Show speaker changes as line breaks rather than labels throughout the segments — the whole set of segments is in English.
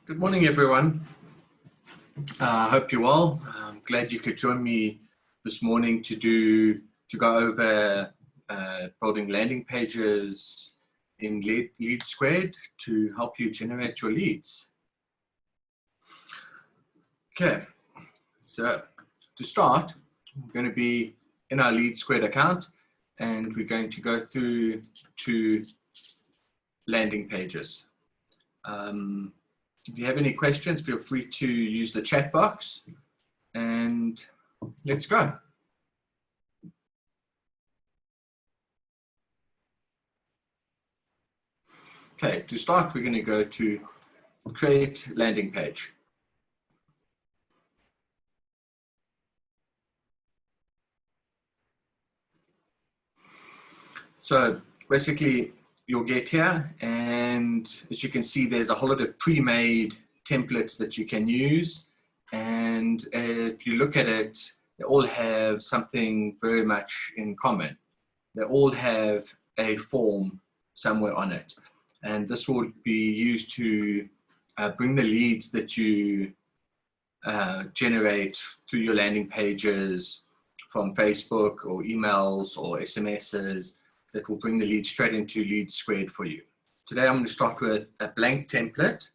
Good morning, everyone. I hope you're well. I'm glad you could join me this morning to go over building landing pages in LeadSquared to help you generate your leads. Okay, so to start, we're going to be in our LeadSquared account, and we're going to go through to landing pages. If you have any questions, feel free to use the chat box, and let's go. Okay, to start, we're going to go to create landing page. So basically, you'll get here, and as you can see, there's a whole lot of pre-made templates that you can use. And if you look at it, they all have something very much in common. They all have a form somewhere on it. And this will be used to bring the leads that you generate through your landing pages from Facebook or emails or SMSs, that will bring the lead straight into LeadSquared for you. Today I'm going to start with a blank template,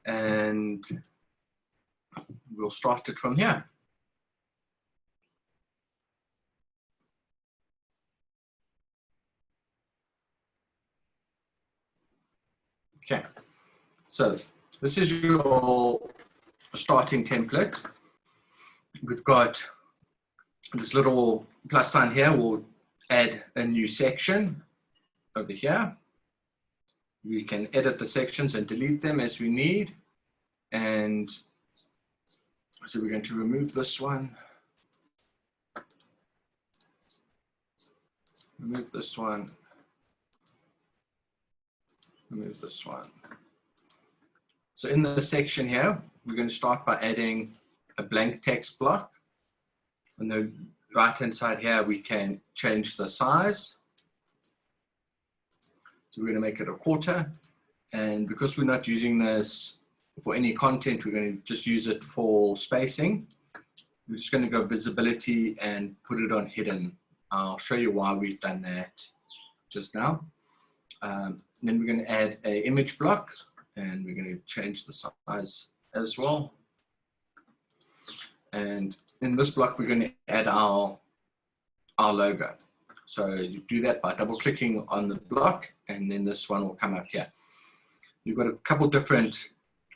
and we'll start it from here. Okay, so this is your starting template. We've got this little plus sign here. We'll add a new section over here. We can edit the sections and delete them as we need. And so we're going to remove this one. Remove this one. Remove this one. So in the section here, we're going to start by adding a blank text block. On the right-hand side here, we can change the size. So we're going to make it a quarter. And because we're not using this for any content, we're going to just use it for spacing. We're just going to go visibility and put it on hidden. I'll show you why we've done that just now. Then we're going to add an image block, and we're going to change the size as well. And in this block, we're going to add our logo. So you do that by double clicking on the block, and then this one will come up here. You've got a couple different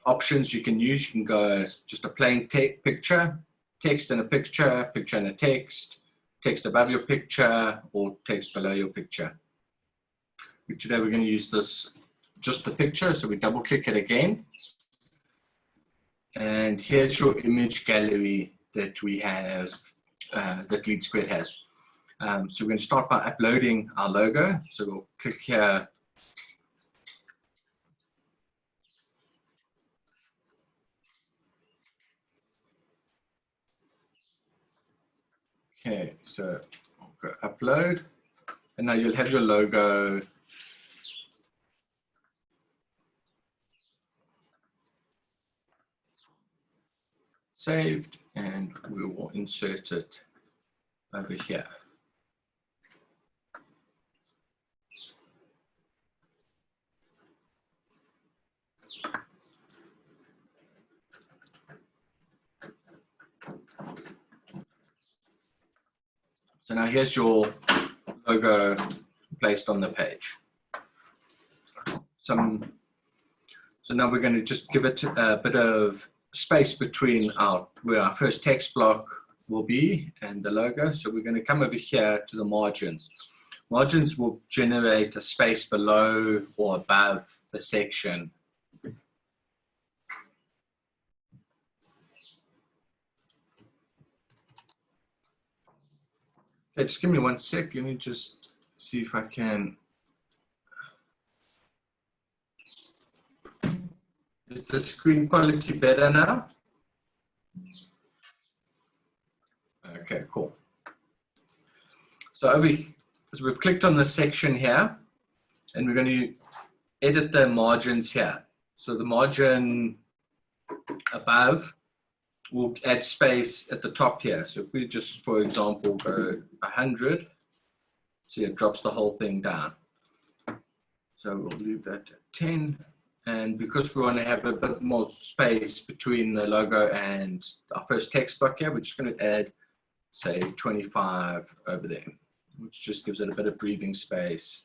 options you can use. You can go just a plain picture, text and a picture, picture and a text, text above your picture, or text below your picture. But today we're going to use this, just the picture. So we double click it again. And here's your image gallery that we have, that LeadSquared has. So we're going to start by uploading our logo. So we'll click here. Okay, so I'll go upload. And now you'll have your logo saved, and we will insert it over here. So now here's your logo placed on the page. So now we're going to just give it a bit of space between where our first text block will be and the logo. So we're going to come over here to the margins. Margins will generate a space below or above the section. Okay, just give me 1 sec. Let me just see if I can. Is the screen quality better now? Okay, cool. So we've clicked on the section here, and we're going to edit the margins here. So the margin above, we'll add space at the top here. So if we just, for example, go 100, see it drops the whole thing down. So we'll leave that at 10. And because we want to have a bit more space between the logo and our first text block here, we're just going to add, say, 25 over there, which just gives it a bit of breathing space.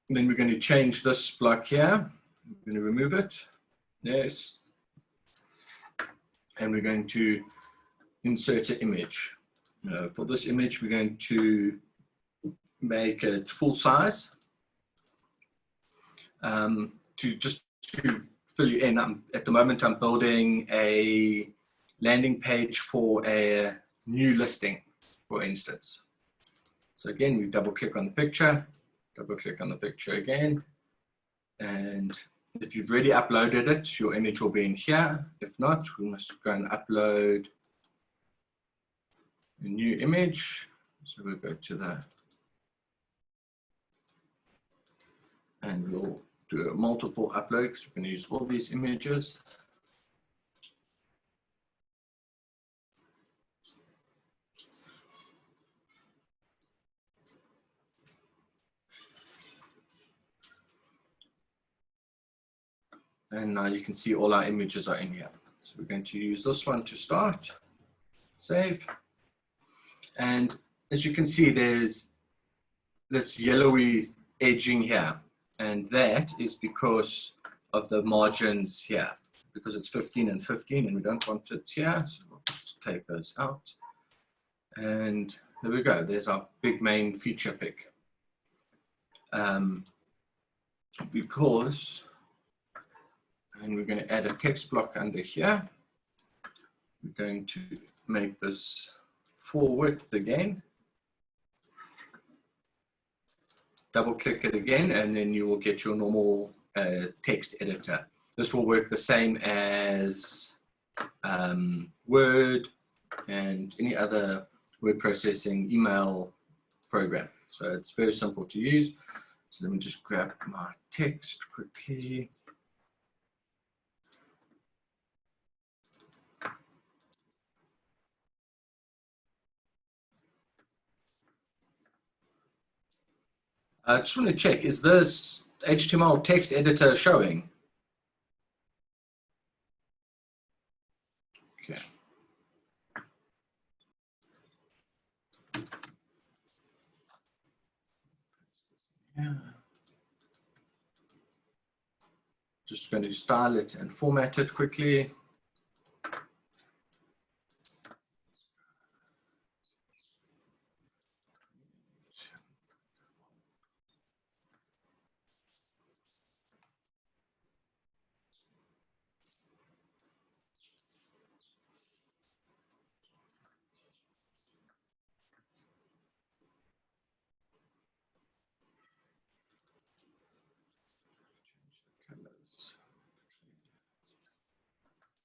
And then we're going to change this block here. We're going to remove it. Yes. And we're going to insert an image. For this image, we're going to make it full size. To fill you in, at the moment I'm building a landing page for a new listing, for instance. So again, we double click on the picture, double click on the picture again, and if you've already uploaded it, your image will be in here. If not, we must go and upload a new image. So we'll go to the, and we'll do a multiple upload because we're going to use all these images. And now you can see all our images are in here. So we're going to use this one to start, save. And as you can see, there's this yellowy edging here. And that is because of the margins here, because it's 15 and 15 and we don't want it here. So we'll just take those out. And there we go. There's our big main feature pick. Because, and we're going to add a text block under here. We're going to make this full width again. Double click it again, and then you will get your normal text editor. This will work the same as Word and any other word processing email program. So it's very simple to use. So let me just grab my text quickly. I just want to check, is this HTML text editor showing? Okay. Yeah. Just going to style it and format it quickly.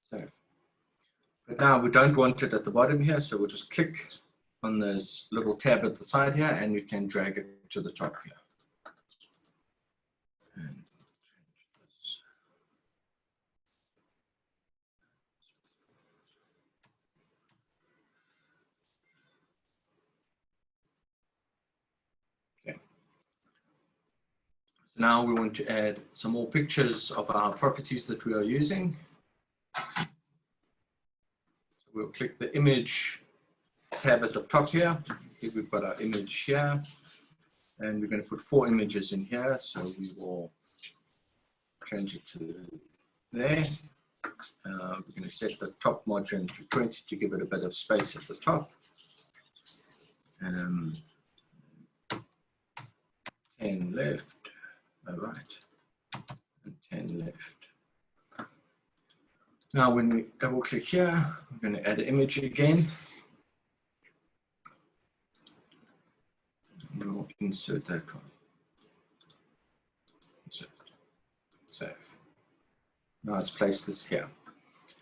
So, but now we don't want it at the bottom here, so we'll just click on this little tab at the side here, and we can drag it to the top here. And this. Okay. So now we want to add some more pictures of our properties that we are using. We'll click the image tab at the top here. Here we've got our image here, and we're going to put 4 images in here. So we will change it to there. We're going to set the top margin to 20 to give it a bit of space at the top. 10 left, all right, and 10 left. Now, when we double click here, we're going to add an image again. We'll insert that one. Insert. Save. Now let's place this here.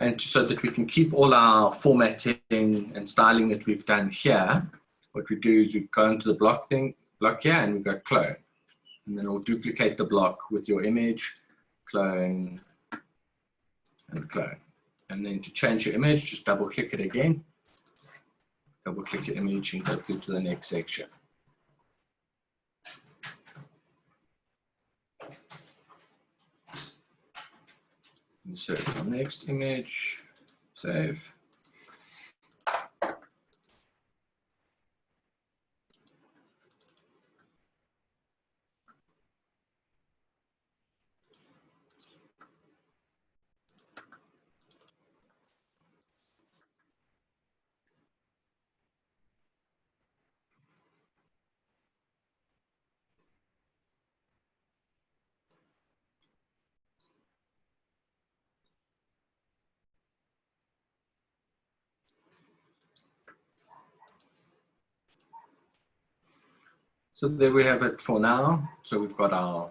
And so that we can keep all our formatting and styling that we've done here, what we do is we go into the block here, and we go clone. And then we'll duplicate the block with your image, clone, and clone. And then to change your image, just double click it again. Double click your image and go through to the next section. Insert our next image, save. So there we have it for now. So we've got our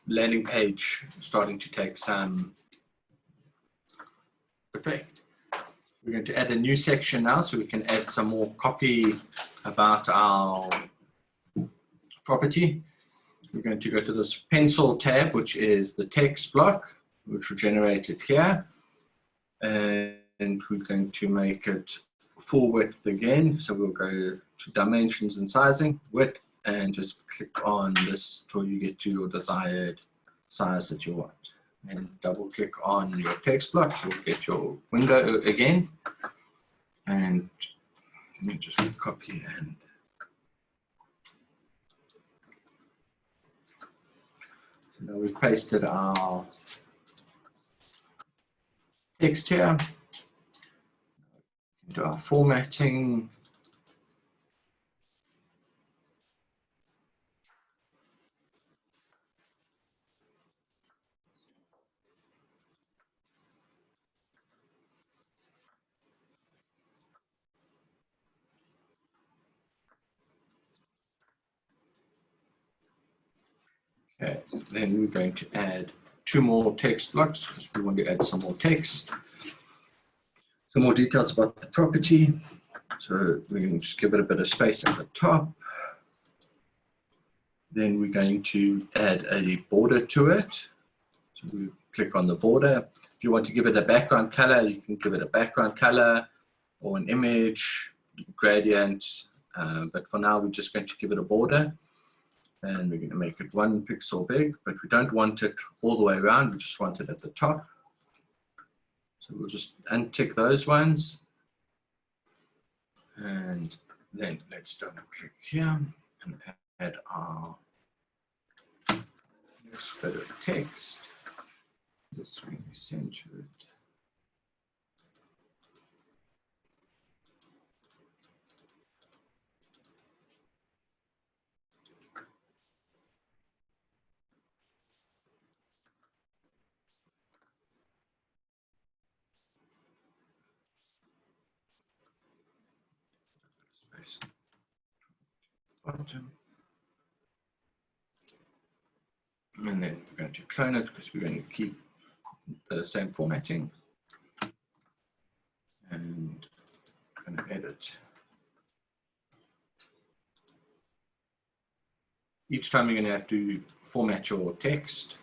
landing page starting to take some effect. We're going to add a new section now so we can add some more copy about our property. We're going to go to this pencil tab, which is the text block, which will generate it here. And we're going to make it full width again. So we'll go to dimensions and sizing, width, and just click on this till you get to your desired size that you want. And double click on your text block, you'll get your window again. And let me just copy and so now we've pasted our text here. Do our formatting. Okay, then we're going to add 2 more text blocks because we want to add some more text. Some more details about the property. So we're going to just give it a bit of space at the top. Then we're going to add a border to it. So we click on the border. If you want to give it a background color, you can give it a background color or an image, gradient. But for now, we're just going to give it a border. And we're going to make it 1 pixel big, but we don't want it all the way around. We just want it at the top. So we'll just untick those ones. And then let's double click here and add our next bit of text. This will be centered. Bottom. And then we're going to clone it because we're going to keep the same formatting. And I'm going to edit. Each time you're going to have to format your text.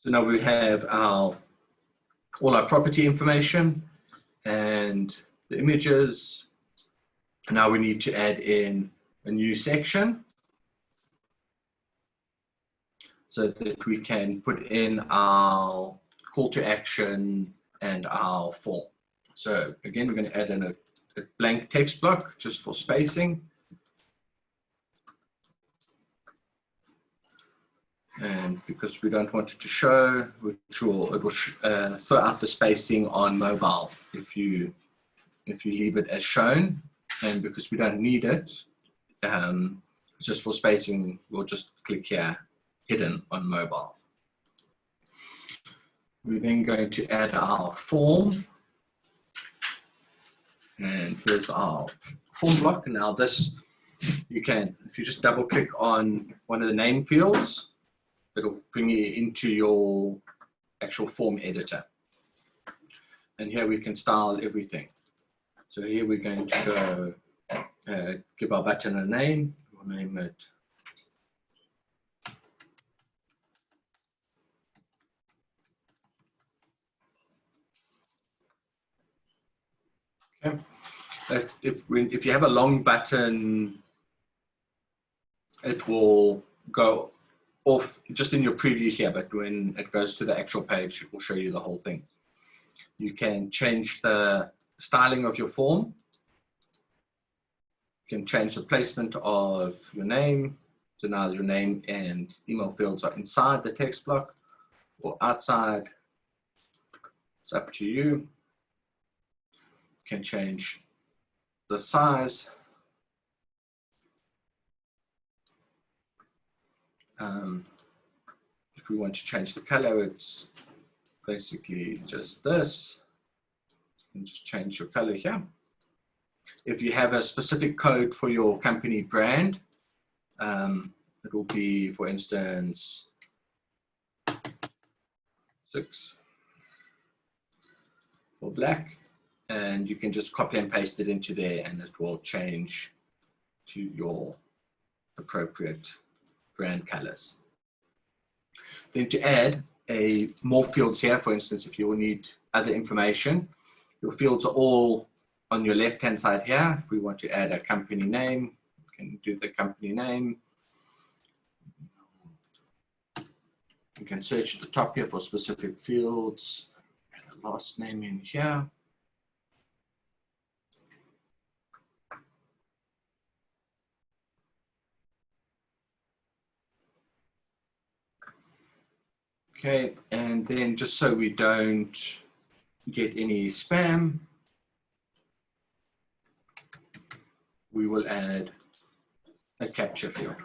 So now we have all our property information and the images. And now we need to add in a new section so that we can put in our call to action and our form. So again, we're going to add in a blank text block just for spacing. And because we don't want it to show, it will throw out the spacing on mobile if you leave it as shown. And because we don't need it, Just for spacing, we'll just click here, hidden on mobile. We're then going to add our form. And here's our form block. And now this, you can, if you just double click on one of the name fields, it'll bring you into your actual form editor. And here we can style everything. So here we're going to go, give our button a name. We'll name it okay. If you have a long button, it will go off just in your preview here, but when it goes to the actual page, it will show you the whole thing. You can change the styling of your form. You can change the placement of your name. So now your name and email fields are inside the text block or outside. It's up to you. You can change the size. If we want to change the color, it's basically just this. You can just change your color here. If you have a specific code for your company brand, it will be, for instance, 6 for black, and you can just copy and paste it into there and it will change to your appropriate brand colors. Then to add more fields here, for instance, if you will need other information, your fields are all on your left-hand side here. If we want to add a company name, we can do the company name. You can search at the top here for specific fields. Add a last name in here. Okay, and then just so we don't get any spam, we will add a capture field.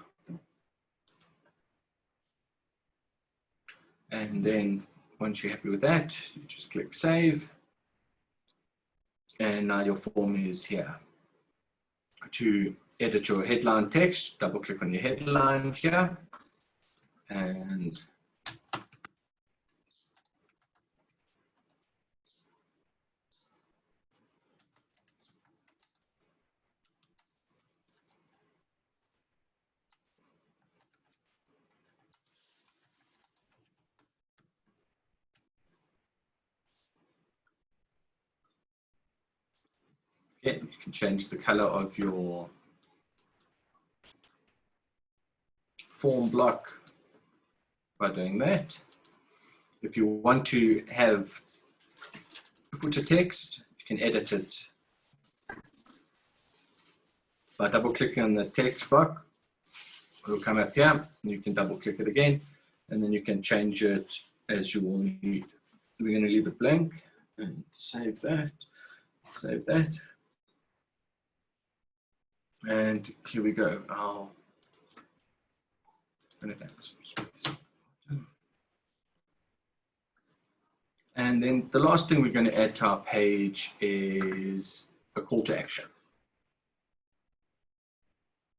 And then once you're happy with that, you just click save. And now your form is here. To edit your headline text, double click on your headline here. And yeah, you can change the color of your form block by doing that. If you want to have footer text, you can edit it by double clicking on the text block. It will come up here, and you can double click it again, and then you can change it as you will need. We're going to leave it blank and save that, save that. And here we go. And then the last thing we're going to add to our page is a call to action.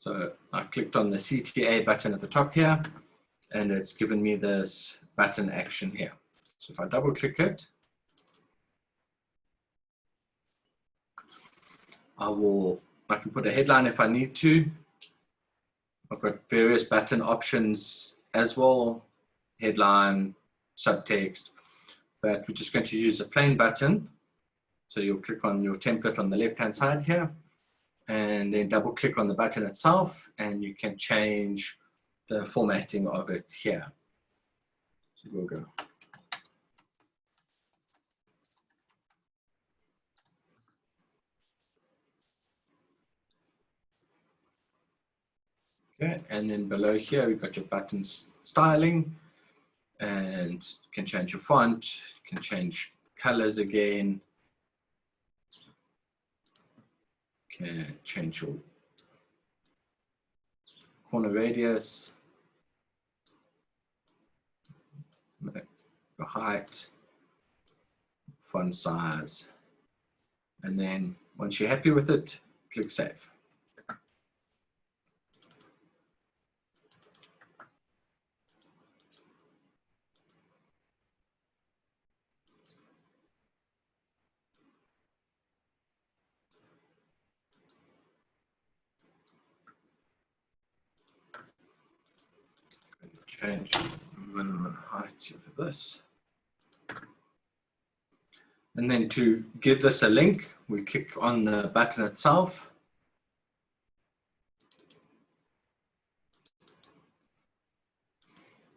So I clicked on the CTA button at the top here, and it's given me this button action here. So if I double click it, I can put a headline if I need to. I've got various button options as well, headline, subtext, but we're just going to use a plain button. So you'll click on your template on the left-hand side here, and then double click on the button itself, and you can change the formatting of it here. So we'll go. Okay, and then below here, we've got your button styling, and you can change your font, you can change colors again, you can change your corner radius, the height, font size, and then once you're happy with it, click Save. Change minimum height for this. And then to give this a link, we click on the button itself.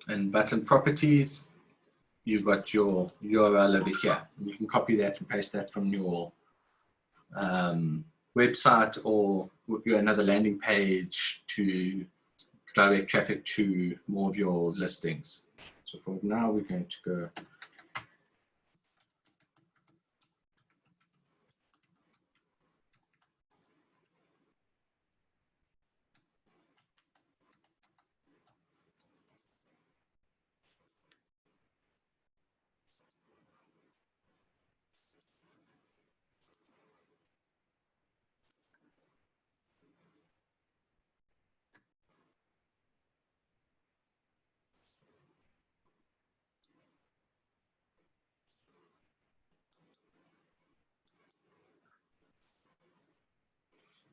And button properties, you've got your URL over here. You can copy that and paste that from your website or another landing page to direct traffic to more of your listings. So for now, we're going to go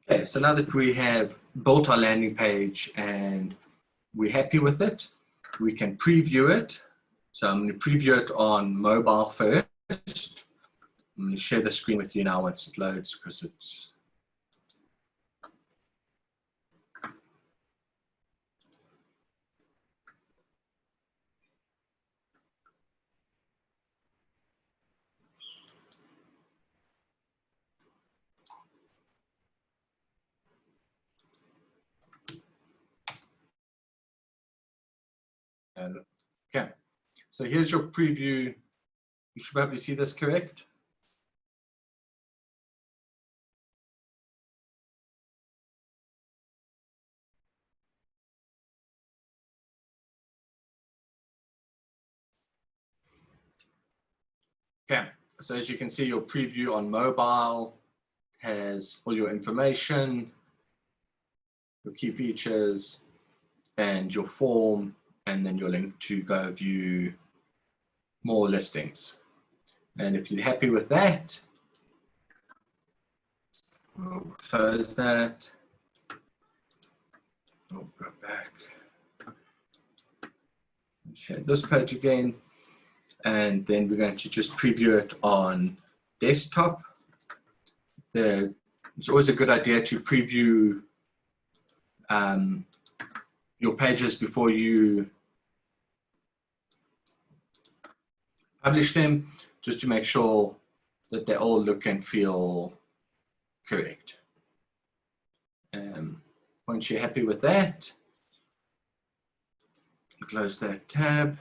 Okay, so now that we have built our landing page and we're happy with it, we can preview it. So I'm going to preview it on mobile first. I'm going to share the screen with you now once it loads because it's okay. So here's your preview. You should probably see this correct. Okay, so as you can see, your preview on mobile has all your information, your key features, and your form, and then your link to go view more listings. And if you're happy with that, we'll close that. We'll go back. Share this page again. And then we're going to just preview it on desktop. It's always a good idea to preview your pages before you publish them, just to make sure that they all look and feel correct. Once you're happy with that, close that tab.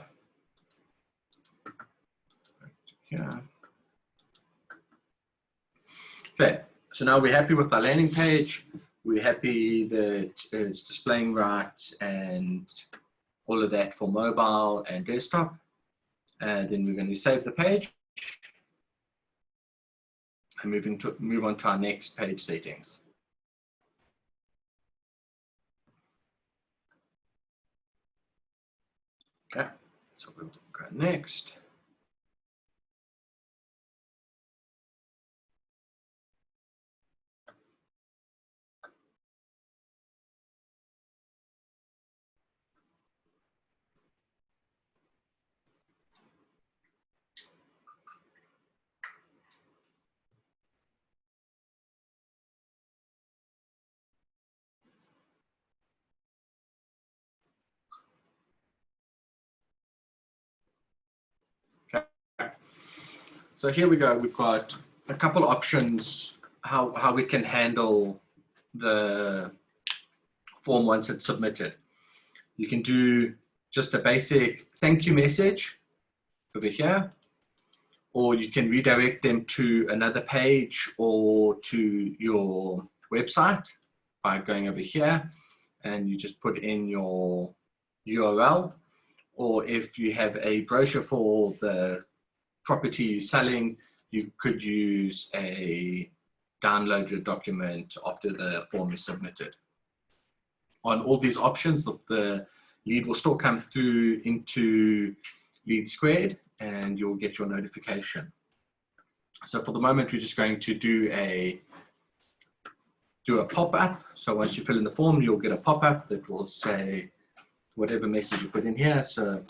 Yeah. Okay, so now we're happy with our landing page. We're happy that it's displaying right and all of that for mobile and desktop. And then we're going to save the page and move on to our next page settings. Okay, so we'll go next. So here we go. We've got a couple options how we can handle the form once it's submitted. You can do just a basic thank you message over here, or you can redirect them to another page or to your website by going over here and you just put in your URL. Or if you have a brochure for the property you're selling, you could use a downloaded document after the form is submitted. On all these options, the lead will still come through into LeadSquared and you'll get your notification. So for the moment, we're just going to do a pop-up. So once you fill in the form, you'll get a pop-up that will say whatever message you put in here. So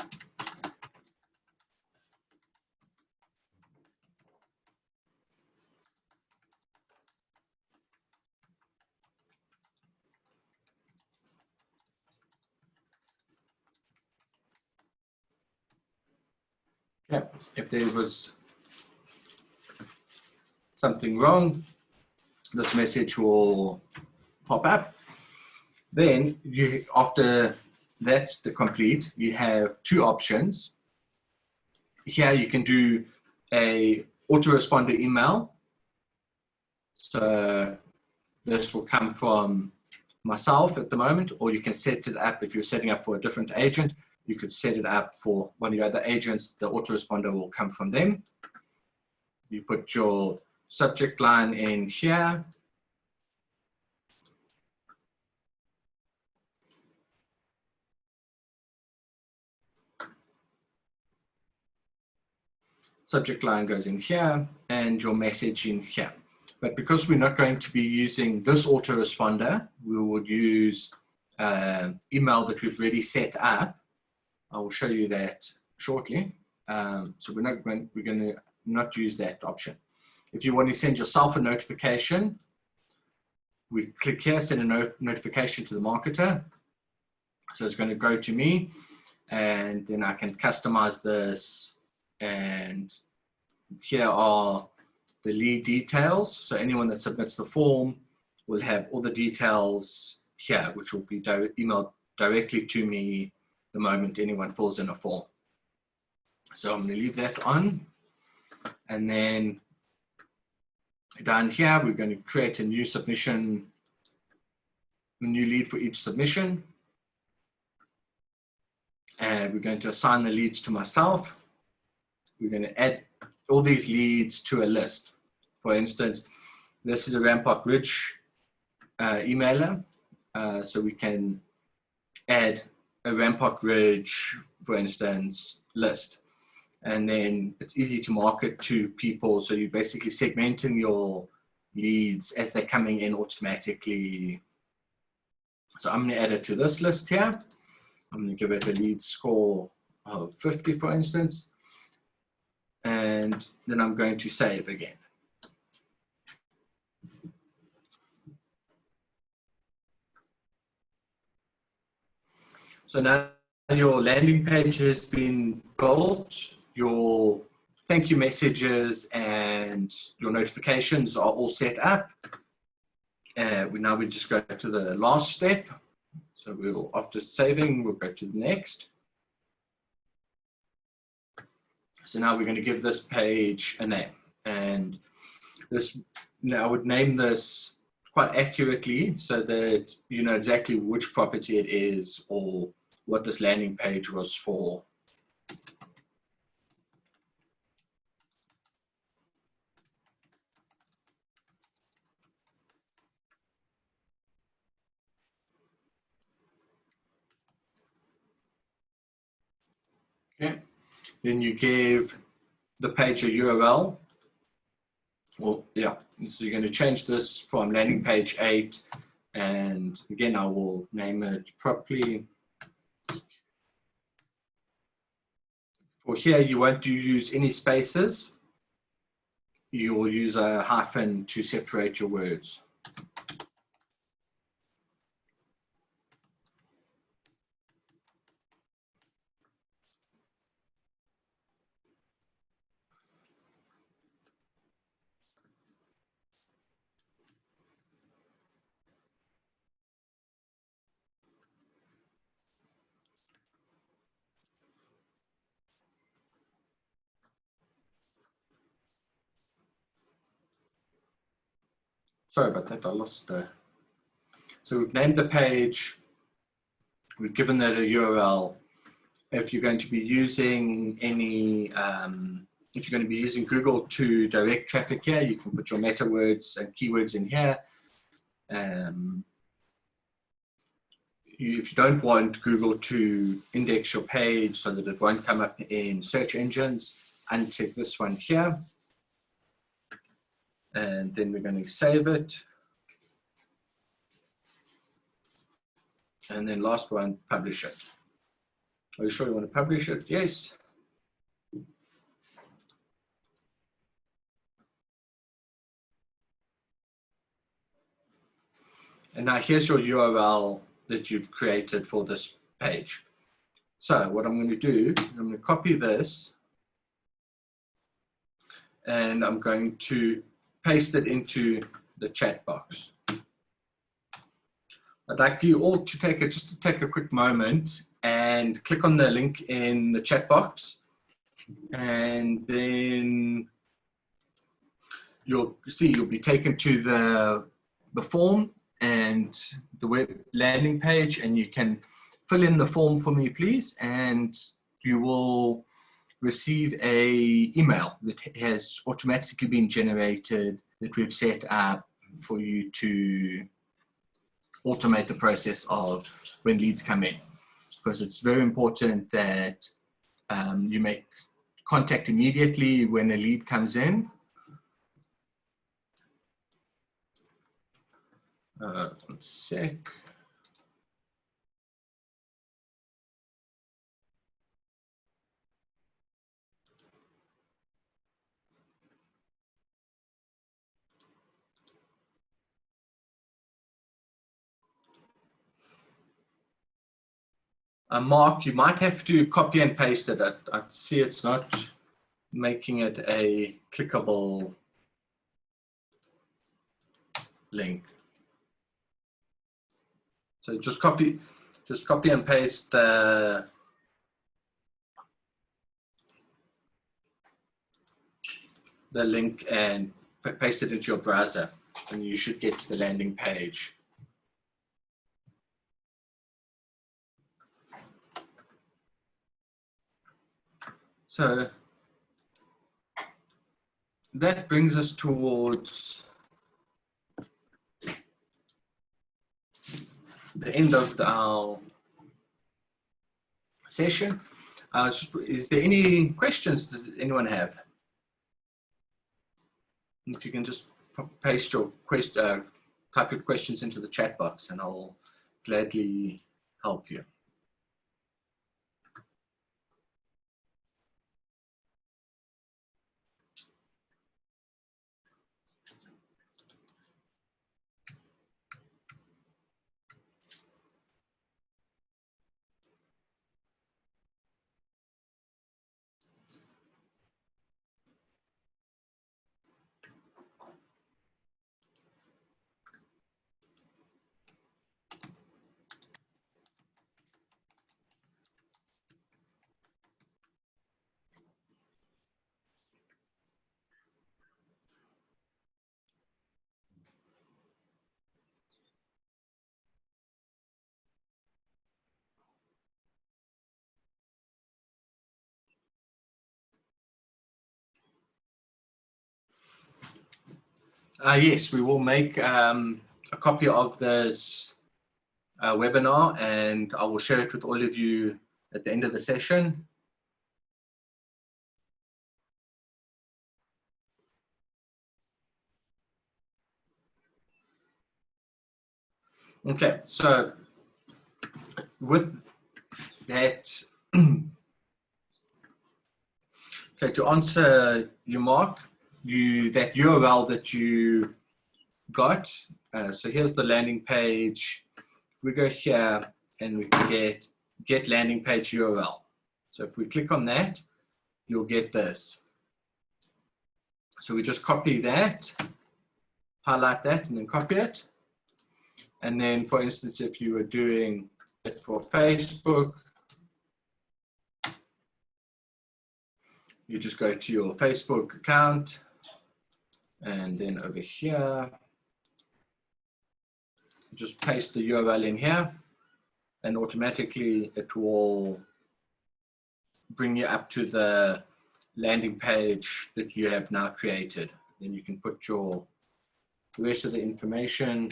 yeah, if there was something wrong, this message will pop up. Then you, after that's the complete, you have two options. Here you can do a autoresponder email. So this will come from myself at the moment, or you can set it up if you're setting up for a different agent. You could set it up for one of your other agents. The autoresponder will come from them. You put your subject line in here. Subject line goes in here and your message in here. But because we're not going to be using this autoresponder, we would use email that we've already set up. I will show you that shortly. So we're going to not use that option. If you want to send yourself a notification, we click here, send a notification to the marketer. So it's going to go to me, and then I can customize this. And here are the lead details. So anyone that submits the form will have all the details here, which will be emailed directly to me the moment anyone fills in a form. So I'm going to leave that on. And then down here, we're going to create a new submission, a new lead for each submission. And we're going to assign the leads to myself. We're going to add all these leads to a list. For instance, this is a Rampart Ridge emailer. So we can add a Rampart Ridge, for instance, list. And then it's easy to market to people. So you're basically segmenting your leads as they're coming in automatically. So I'm going to add it to this list here. I'm going to give it a lead score of 50, for instance. And then I'm going to save again. So now your landing page has been built. Your thank you messages and your notifications are all set up. Now we just go to the last step. So we'll, after saving, we'll go to the next. So now we're going to give this page a name, and this, I would name this quite accurately so that you know exactly which property it is or what this landing page was for. Okay, then you give the page a URL. Well, yeah, so you're going to change this from landing page 8, and again, I will name it properly. For here, you won't use any spaces. You will use a hyphen to separate your words. Sorry about that, I lost the... So we've named the page we've given that a URL. If you're going to be using any, if you're going to be using Google to direct traffic here, you can put your meta words and keywords in here. If you don't want Google to index your page so that it won't come up in search engines, untick this one here. And then we're going to save it. And then last one, publish it. Are you sure you want to publish it? Yes. And now here's your URL that you've created for this page. So what I'm going to do, I'm going to copy this and I'm going to paste it into the chat box. I'd like you all to take a quick moment and click on the link in the chat box, and then you'll be taken to the form and the web landing page, and you can fill in the form for me, please, and you will receive an email that has automatically been generated that we've set up for you to automate the process of when leads come in, because it's very important that you make contact immediately when a lead comes in. One sec. Mark, you might have to copy and paste it. I see it's not making it a clickable link. So just copy and paste the link and paste it into your browser, and you should get to the landing page. So that brings us towards the end of our session. Is there any questions does anyone have? If you can just paste your type your questions into the chat box, and I'll gladly help you. Yes, we will make a copy of this webinar, and I will share it with all of you at the end of the session. Okay, so with that, okay, to answer you, Mark, that URL that you got, so here's the landing page. If we go here and we get landing page URL. So if we click on that, you'll get this. So we just copy that, highlight that, and then copy it. And then, for instance, if you were doing it for Facebook, you just go to your Facebook account, and then over here, just paste the URL in here, and automatically it will bring you up to the landing page that you have now created. Then you can put the rest of the information.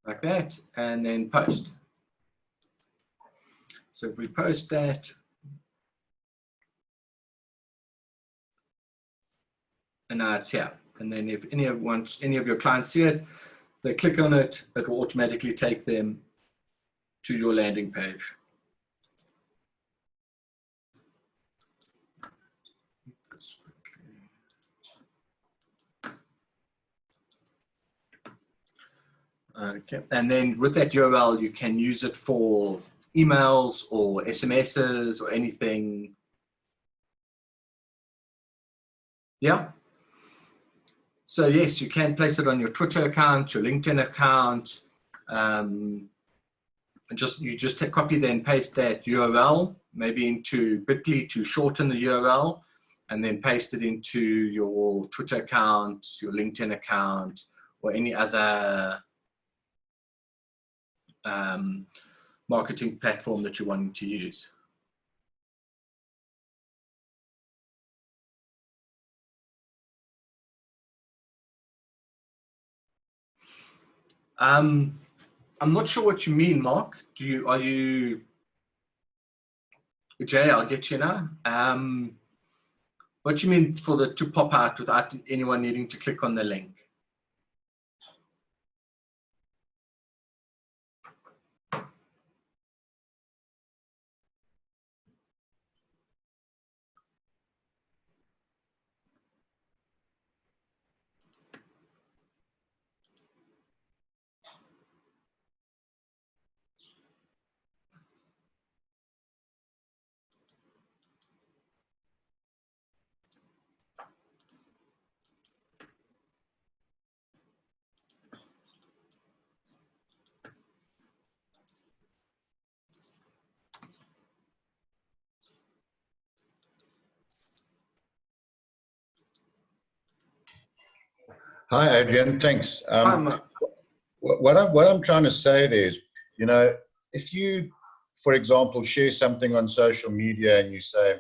Like that, and then post. So if we post that, and now it's here. And then if any of your clients see it, they click on it, it will automatically take them to your landing page. Okay, and then with that URL, you can use it for emails or SMSs or anything. Yeah. So yes, you can place it on your Twitter account, your LinkedIn account. You just copy then paste that URL, maybe into Bitly to shorten the URL, and then paste it into your Twitter account, your LinkedIn account, or any other marketing platform that you're wanting to use. I'm not sure what you mean, Mark. Are you, Jay, I'll get you now. What do you mean for to pop out without anyone needing to click on the link?
Hi, Adrian. Thanks. What I'm trying to say there is, you know, if you, for example, share something on social media and you say,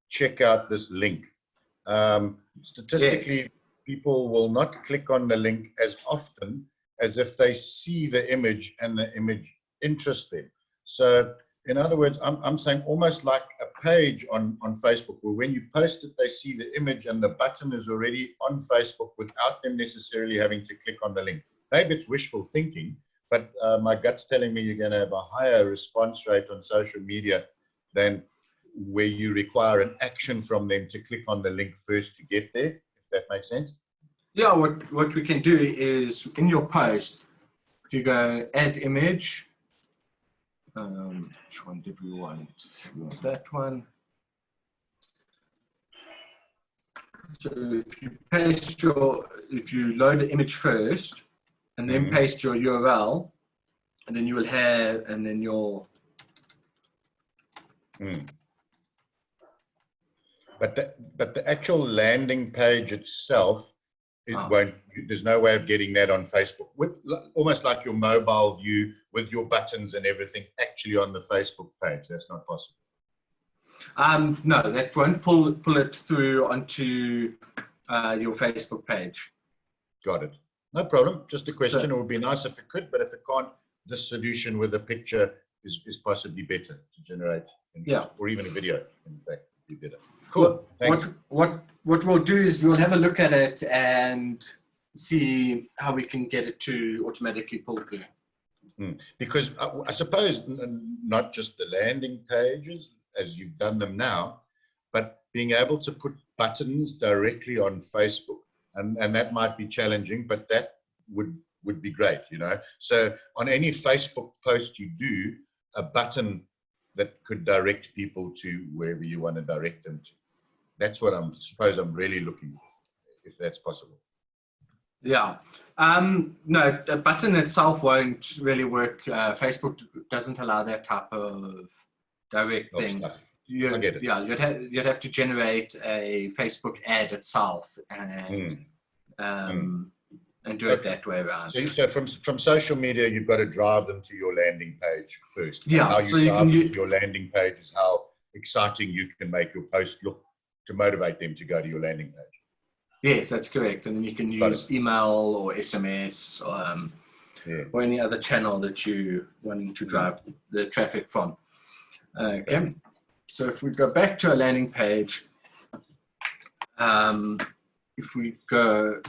check out this link, statistically, yes, people will not click on the link as often as if they see the image and the image interests them. So, in other words, I'm saying almost like a page on Facebook, where when you post it, they see the image and the button is already on Facebook without them necessarily having to click on the link. Maybe it's wishful thinking, but my gut's telling me you're going to have a higher response rate on social media than where you require an action from them to click on the link first to get there, if that makes sense. Yeah,
what we can do is in your post, if you go add image, which one did we want? We want that one. So if you load the image first and then paste your URL, and then you will have, and then your.
But the actual landing page itself, there's no way of getting that on Facebook. Almost like your mobile view with your buttons and everything actually on the Facebook page. That's not possible.
No, that won't pull it through onto your Facebook page.
Got it. No problem. Just a question. So, it would be nice if it could, but if it can't, this solution with a picture is possibly better to generate interest, or even a video, in fact, would be better. Cool.
What we'll do is we'll have a look at it and see how we can get it to automatically pull through.
Because I suppose not just the landing pages as you've done them now, but being able to put buttons directly on Facebook, and that might be challenging, but that would be great, you know. So on any Facebook post you do, a button that could direct people to wherever you want to direct them to. That's what I suppose I'm really looking for, if that's possible.
Yeah. No, the button itself won't really work. Facebook doesn't allow that type of direct thing.
I get it.
Yeah, you'd have to generate a Facebook ad itself, and and do it that way around.
So from social media, you've got to drive them to your landing page first.
Yeah.
How you
So you
drive
can
them
use
to your landing page is how exciting you can make your post look to motivate them to go to your landing page.
Yes, that's correct. And then you can use email or SMS or any other channel that you wanting to drive the traffic from. Okay. So if we go back to our landing page, if we go,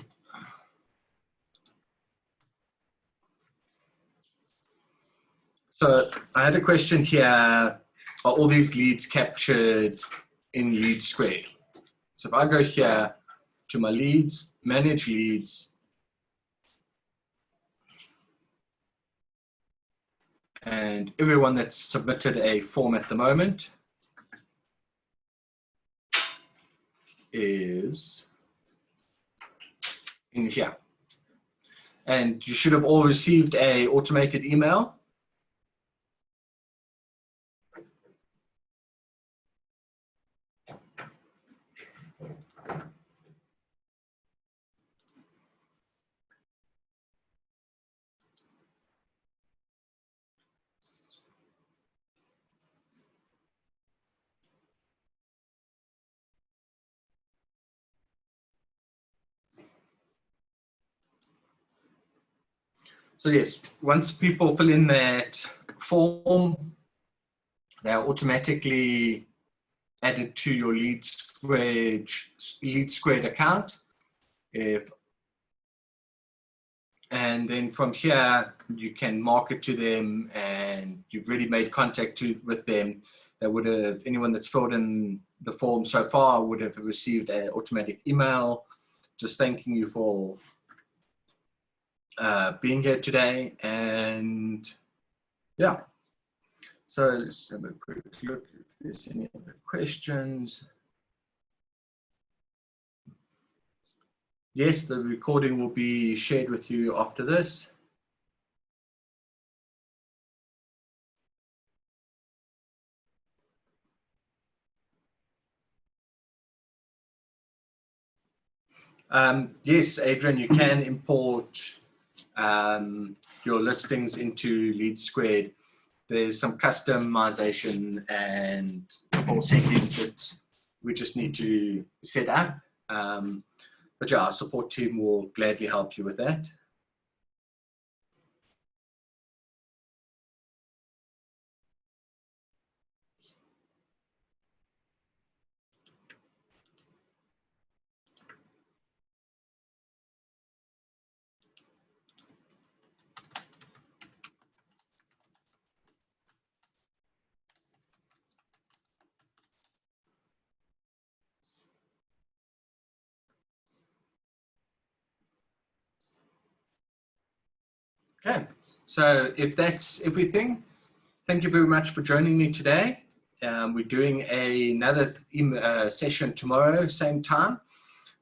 so I had a question here, are all these leads captured in LeadSquared? So if I go here to my leads, manage leads, and everyone that's submitted a form at the moment is in here. And you should have all received an automated email. So yes, once people fill in that form, they're automatically added to your LeadSquared account. And then from here, you can market to them, and you've already made contact with them. That would have, anyone that's filled in the form so far would have received an automatic email just thanking you for being here today. And yeah, so let's have a quick look if there's any other questions. Yes, the recording will be shared with you after this. Yes, Adrian, you can import your listings into LeadSquared. There's some customization and couple settings that we just need to set up. But yeah, our support team will gladly help you with that. Okay, so if that's everything, thank you very much for joining me today. We're doing another session tomorrow, same time.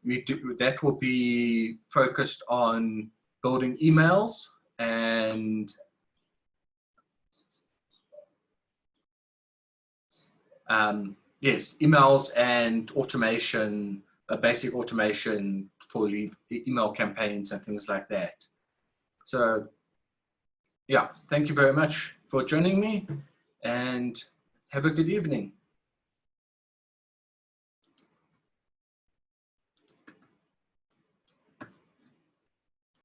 That will be focused on building emails and yes, emails and automation, basic automation for email campaigns and things like that. So yeah, thank you very much for joining me, and have a good evening.